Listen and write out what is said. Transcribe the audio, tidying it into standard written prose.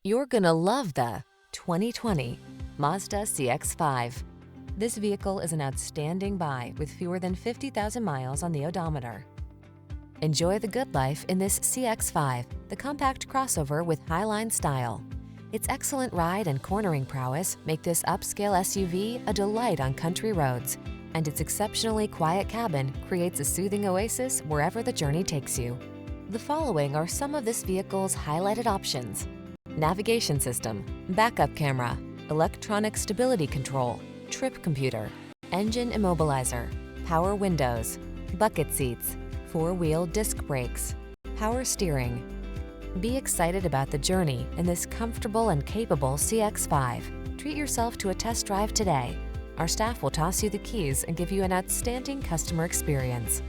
You're gonna love the 2020 Mazda CX-5. This vehicle is an outstanding buy with fewer than 50,000 miles on the odometer. Enjoy the good life in this CX-5, the compact crossover with highline style. Its excellent ride and cornering prowess make this upscale SUV a delight on country roads, and its exceptionally quiet cabin creates a soothing oasis wherever the journey takes you. The following are some of this vehicle's highlighted options: navigation system, backup camera, electronic stability control, trip computer, engine immobilizer, power windows, bucket seats, four-wheel disc brakes, power steering. Be excited about the journey in this comfortable and capable CX-5. Treat yourself to a test drive today. Our staff will toss you the keys and give you an outstanding customer experience.